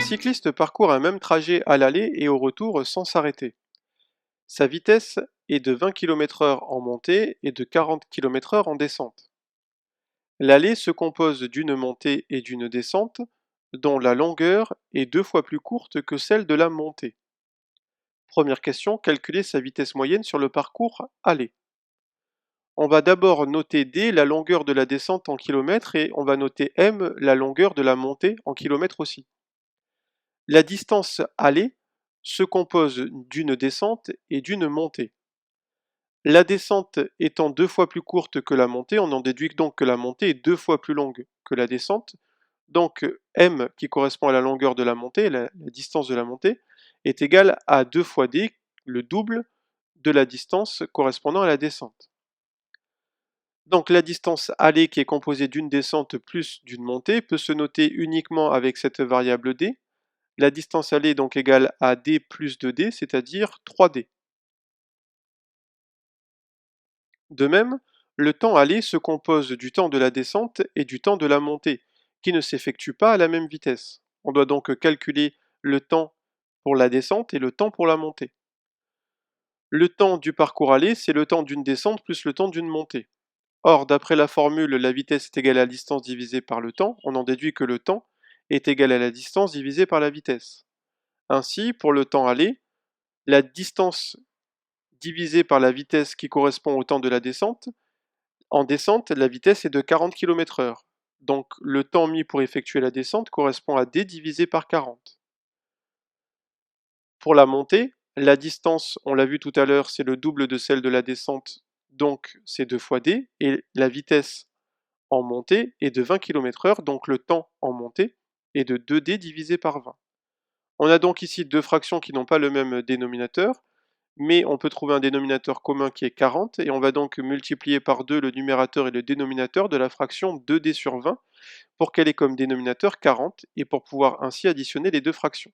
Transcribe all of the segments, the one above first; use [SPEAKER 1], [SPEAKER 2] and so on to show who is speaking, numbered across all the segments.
[SPEAKER 1] cycliste parcourt un même trajet à l'aller et au retour sans s'arrêter. Sa vitesse est de 20 km/h en montée et de 40 km/h en descente. L'allée se compose d'une montée et d'une descente dont la longueur est 2 fois plus courte que celle de la montée. Première question, calculer sa vitesse moyenne sur le parcours aller. On va d'abord noter D, la longueur de la descente en kilomètres, et on va noter M, la longueur de la montée en kilomètres aussi. La distance aller se compose d'une descente et d'une montée. La descente étant 2 fois plus courte que la montée, on en déduit donc que la montée est 2 fois plus longue que la descente. Donc M, qui correspond à la longueur de la montée, la distance de la montée, est égale à 2 fois D, le double de la distance correspondant à la descente. Donc la distance aller, qui est composée d'une descente plus d'une montée, peut se noter uniquement avec cette variable D. La distance aller est donc égale à D plus 2D, c'est-à-dire 3D. De même, le temps aller se compose du temps de la descente et du temps de la montée, qui ne s'effectuent pas à la même vitesse. On doit donc calculer le temps pour la descente et le temps pour la montée. Le temps du parcours aller, c'est le temps d'une descente plus le temps d'une montée. Or, d'après la formule, la vitesse est égale à la distance divisée par le temps, on en déduit que le temps est égal à la distance divisée par la vitesse. Ainsi, pour le temps aller, la distance divisée par la vitesse qui correspond au temps de la descente, en descente, la vitesse est de 40 km/h. Donc le temps mis pour effectuer la descente correspond à d divisé par 40. Pour la montée, la distance, on l'a vu tout à l'heure, c'est le double de celle de la descente, donc c'est 2 fois d, et la vitesse en montée est de 20 km/h, donc le temps en montée est de 2d divisé par 20. On a donc ici deux fractions qui n'ont pas le même dénominateur, mais on peut trouver un dénominateur commun qui est 40, et on va donc multiplier par 2 le numérateur et le dénominateur de la fraction 2d sur 20 pour qu'elle ait comme dénominateur 40, et pour pouvoir ainsi additionner les deux fractions.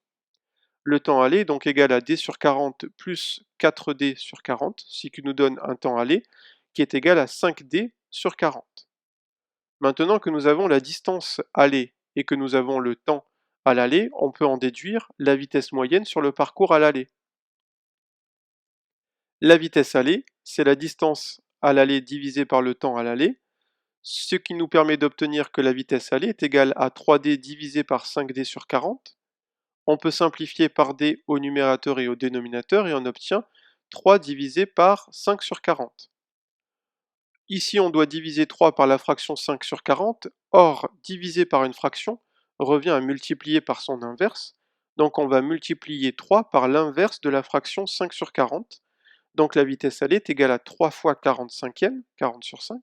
[SPEAKER 1] Le temps aller est donc égal à d sur 40 plus 4d sur 40, ce qui nous donne un temps aller qui est égal à 5d sur 40. Maintenant que nous avons la distance aller et que nous avons le temps à l'aller, on peut en déduire la vitesse moyenne sur le parcours à l'aller. La vitesse aller, c'est la distance à l'aller divisée par le temps à l'aller, ce qui nous permet d'obtenir que la vitesse aller est égale à 3d divisé par 5d sur 40. On peut simplifier par d au numérateur et au dénominateur et on obtient 3 divisé par 5 sur 40. Ici, on doit diviser 3 par la fraction 5 sur 40. Or, diviser par une fraction revient à multiplier par son inverse. Donc on va multiplier 3 par l'inverse de la fraction 5 sur 40. Donc la vitesse aller est égale à 3 fois 45e, 40 sur 5.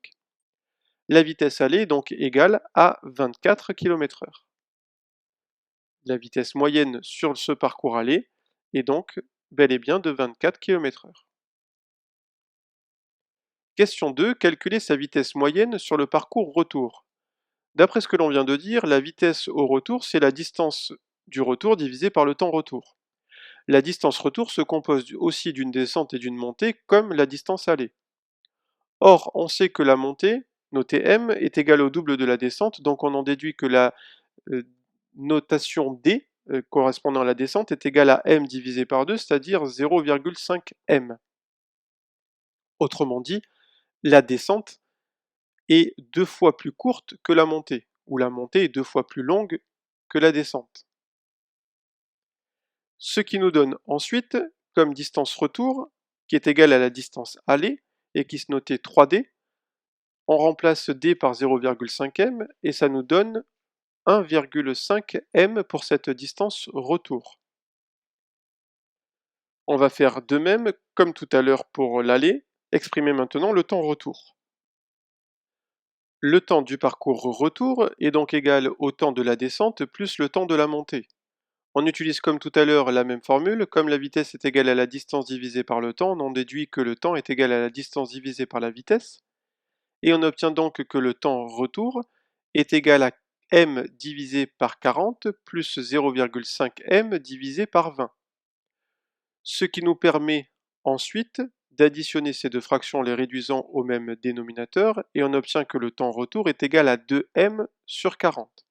[SPEAKER 1] La vitesse aller est donc égale à 24 km/h. La vitesse moyenne sur ce parcours aller est donc bel et bien de 24 km/h. Question 2. Calculer sa vitesse moyenne sur le parcours retour. D'après ce que l'on vient de dire, la vitesse au retour, c'est la distance du retour divisée par le temps retour. La distance retour se compose aussi d'une descente et d'une montée, comme la distance aller. Or, on sait que la montée, notée m, est égale au double de la descente, donc on en déduit que la euh, notation d, correspondant à la descente, est égale à m divisé par 2, c'est-à-dire 0,5 m. Autrement dit, la descente est 2 fois plus courte que la montée, ou la montée est 2 fois plus longue que la descente. Ce qui nous donne ensuite comme distance retour, qui est égale à la distance aller, et qui se notait 3d. On remplace d par 0,5 m, et ça nous donne 1,5 m pour cette distance retour. On va faire de même, comme tout à l'heure pour l'aller, exprimer maintenant le temps retour. Le temps du parcours retour est donc égal au temps de la descente plus le temps de la montée. On utilise comme tout à l'heure la même formule, comme la vitesse est égale à la distance divisée par le temps, on en déduit que le temps est égal à la distance divisée par la vitesse, et on obtient donc que le temps retour est égal à m divisé par 40 plus 0,5 m divisé par 20. Ce qui nous permet ensuite d'additionner ces deux fractions en les réduisant au même dénominateur, et on obtient que le temps retour est égal à 2m sur 40.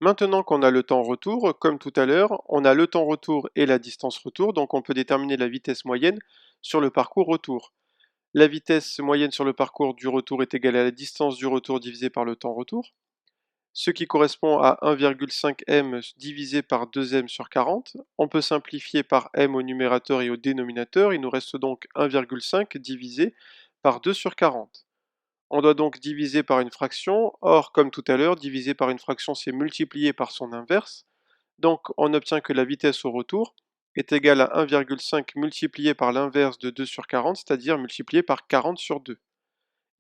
[SPEAKER 1] Maintenant qu'on a le temps retour, comme tout à l'heure, on a le temps retour et la distance retour, donc on peut déterminer la vitesse moyenne sur le parcours retour. La vitesse moyenne sur le parcours du retour est égale à la distance du retour divisé par le temps retour, ce qui correspond à 1,5 m divisé par 2m sur 40. On peut simplifier par m au numérateur et au dénominateur, il nous reste donc 1,5 divisé par 2 sur 40. On doit donc diviser par une fraction, or comme tout à l'heure, diviser par une fraction c'est multiplier par son inverse, donc on obtient que la vitesse au retour est égale à 1,5 multiplié par l'inverse de 2 sur 40, c'est-à-dire multiplié par 40 sur 2.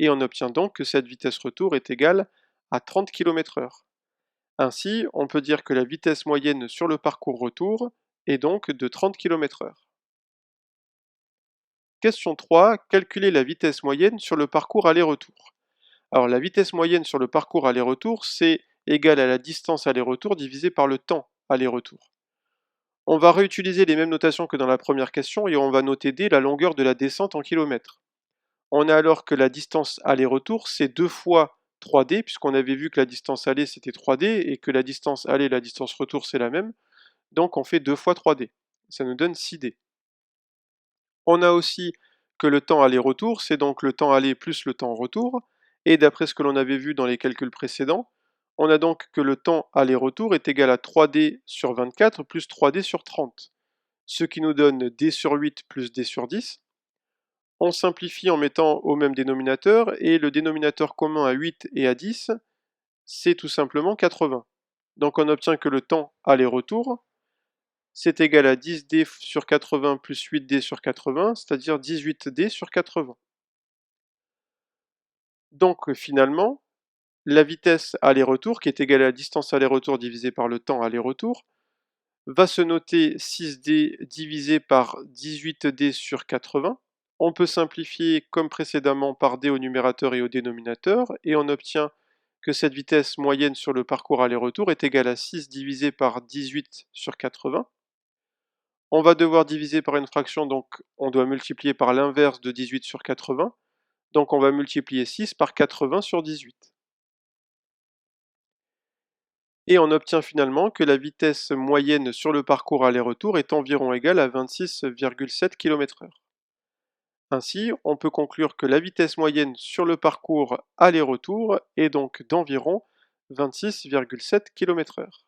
[SPEAKER 1] Et on obtient donc que cette vitesse retour est égale à 30 km/h. Ainsi, on peut dire que la vitesse moyenne sur le parcours retour est donc de 30 km/h. Question 3. Calculer la vitesse moyenne sur le parcours aller-retour. Alors la vitesse moyenne sur le parcours aller-retour, c'est égal à la distance aller-retour divisé par le temps aller-retour. On va réutiliser les mêmes notations que dans la première question et on va noter d la longueur de la descente en kilomètres. On a alors que la distance aller-retour, c'est 2 fois 3D, puisqu'on avait vu que la distance aller c'était 3D et que la distance aller et la distance retour c'est la même. Donc on fait 2 fois 3D. Ça nous donne 6D. On a aussi que le temps aller-retour, c'est donc le temps aller plus le temps retour. Et d'après ce que l'on avait vu dans les calculs précédents, on a donc que le temps aller-retour est égal à 3D sur 24 plus 3D sur 30, ce qui nous donne D sur 8 plus D sur 10. On simplifie en mettant au même dénominateur, et le dénominateur commun à 8 et à 10, c'est tout simplement 80. Donc on obtient que le temps aller-retour, c'est égal à 10D sur 80 plus 8D sur 80, c'est-à-dire 18D sur 80. Donc finalement, la vitesse aller-retour, qui est égale à la distance aller-retour divisée par le temps aller-retour, va se noter 6D divisé par 18D sur 80. On peut simplifier comme précédemment par D au numérateur et au dénominateur, et on obtient que cette vitesse moyenne sur le parcours aller-retour est égale à 6 divisé par 18 sur 80. On va devoir diviser par une fraction, donc on doit multiplier par l'inverse de 18 sur 80. Donc on va multiplier 6 par 80 sur 18. Et on obtient finalement que la vitesse moyenne sur le parcours aller-retour est environ égale à 26,7 km/h. Ainsi, on peut conclure que la vitesse moyenne sur le parcours aller-retour est donc d'environ 26,7 km/h.